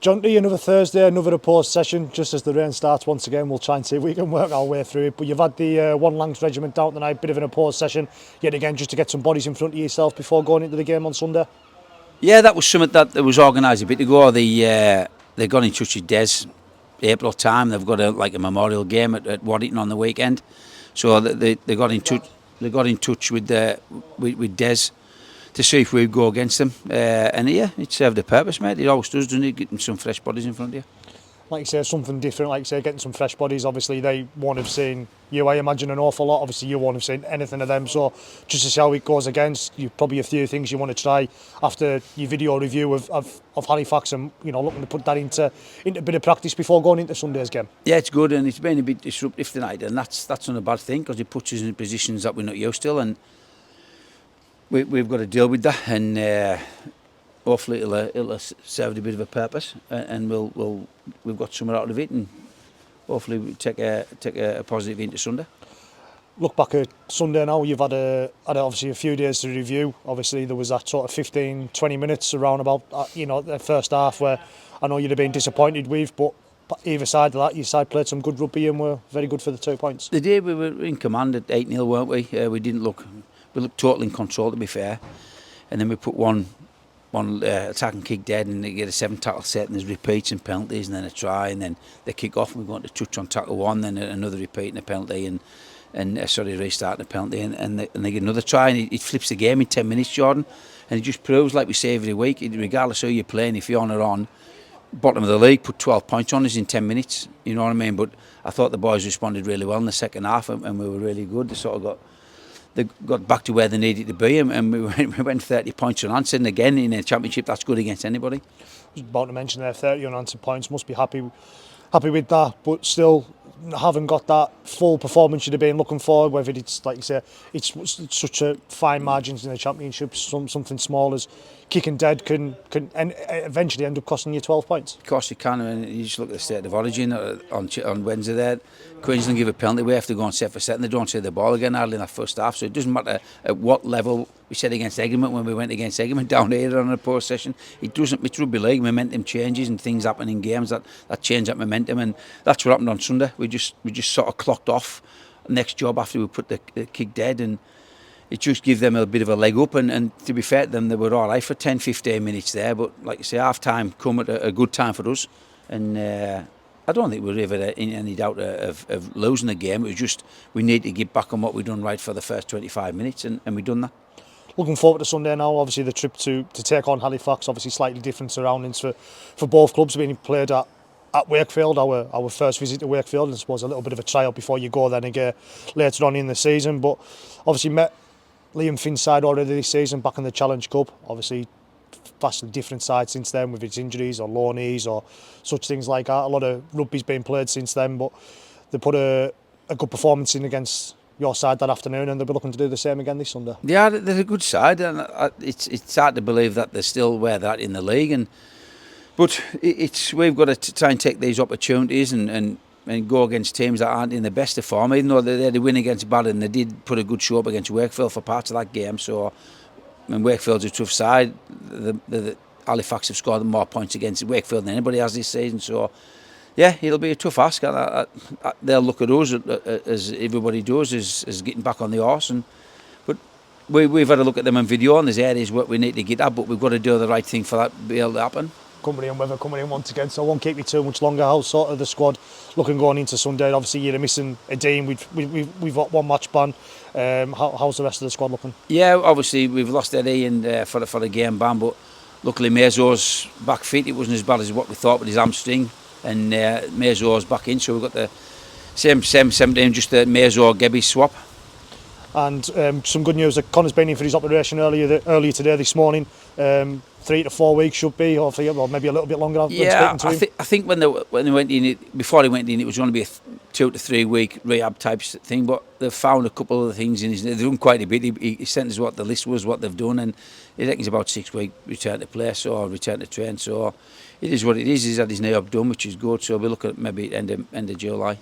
Jonty, another Thursday, another opposed session. Just as the rain starts once again, we'll try and see if we can work our way through it. But you've had the One Lancs Regiment down tonight, bit of an opposed session, yet again, just to get some bodies in front of yourself before going into the game on Sunday. Yeah, that was something that was organised a bit ago. They got in touch with Des, April time. They've got a memorial game at Waddington on the weekend, so they got in touch. They got in touch with Des to see if we'd go against them, and yeah, it served a purpose, mate. It always does, doesn't it? Getting some fresh bodies in front of you. Like you say, something different. Like you say, getting some fresh bodies. Obviously, they won't have seen you, I imagine, an awful lot. Obviously, you won't have seen anything of them. So, just to see how it goes against, you probably a few things you want to try after your video review of Halifax, and looking to put that into a bit of practice before going into Sunday's game. Yeah, it's good, and it's been a bit disruptive tonight, and that's not a bad thing because it puts us in positions that we're not used to, and we've got to deal with that, and hopefully it'll serve a bit of a purpose, and we've got something out of it, and hopefully we take a positive into Sunday. Look back at Sunday now, you've had obviously a few days to review. Obviously there was that sort of 15-20 minutes around about the first half where I know you'd have been disappointed with, but either side of that, your side played some good rugby and were very good for the 2 points. The day we were in command at 8-0, weren't we? We looked totally in control, to be fair, and then we put one attack and kick dead, and they get a 7 tackle set, and there's repeats and penalties, and then a try, and then they kick off, and we go on to touch on tackle 1, then another repeat and a penalty, restart and a penalty, and they get another try, and it flips the game in 10 minutes, Jordan, and it just proves, like we say every week, regardless of who you're playing, if you're on or on, bottom of the league, put 12 points on us in 10 minutes, you know what I mean? But I thought the boys responded really well in the second half, and we were really good. They got back to where they needed to be, and we went 30 points unanswered. And again, in a championship, that's good against anybody. I was about to mention there, 30 unanswered points. Must be happy with that, but still haven't got that full performance you'd have been looking for. Whether it's, like you say, it's such a fine margins in the championship. Something small as kicking dead can eventually end up costing you 12 points. Of course you can, and you just look at the state of origin on Wednesday there. Queensland give a penalty, we have to go on set for set, and they don't see the ball again hardly in that first half, so it doesn't matter at what level we said against Egremont when we went against Egremont down here on a post session. It's rugby league, momentum changes and things happen in games that change that momentum, and that's what happened on Sunday. We just sort of clocked off next job after we put the kick dead, and it just gave them a bit of a leg up, and to be fair to them, they were all right for 10-15 minutes there, but like you say, half time come at a good time for us, and I don't think we were ever in any doubt of losing the game. It was just we need to get back on what we've done right for the first 25 minutes, and we've done that. Looking forward to Sunday now. Obviously the trip to take on Halifax, obviously slightly different surroundings for both clubs. Being played at Wakefield, our first visit to Wakefield, and I suppose a little bit of a trial before you go then again later on in the season. But obviously met Liam Finn's side already this season back in the Challenge Cup. Obviously vastly different side since then with its injuries or low knees or such things like that. A lot of rugby's been played since then, but they put a good performance in against your side that afternoon, and they'll be looking to do the same again this Sunday. Yeah, they're a good side, and it's hard to believe that they're still where they're at in the league, but we've got to try and take these opportunities and go against teams that aren't in the best of form, even though they had a win against Barron, and they did put a good show up against Wakefield for parts of that game. So Wakefield's a tough side. The Halifax have scored more points against Wakefield than anybody has this season, so yeah, it'll be a tough ask. They'll look at us as everybody does, as getting back on the horse, but we've had a look at them on video, and there's areas where we need to get at, but we've got to do the right thing for that to be able to happen. Company and weather coming in once again, so I won't keep you too much longer. How's sort of the squad looking going into Sunday? Obviously you're missing a Dean, we've got one match ban. How's the rest of the squad looking? Yeah, obviously we've lost Eddie and for the game ban, but luckily Mezo's back fit. It wasn't as bad as what we thought with his hamstring, and Mezo's back in, so we've got the same 17, just the Mezo-Gebby swap. And some good news that Connor's been in for his operation earlier today, this morning. 3 to 4 weeks should be, or maybe a little bit longer. Yeah, I think when they went in, before he went in, it was going to be a 2 to 3 week rehab type thing. But they've found a couple of things in his. They've done quite a bit. He sent us what the list was, what they've done, and he reckons about 6 week return to play, or return to train. So it is what it is. He's had his knee up done, which is good. So we're looking at maybe end of July.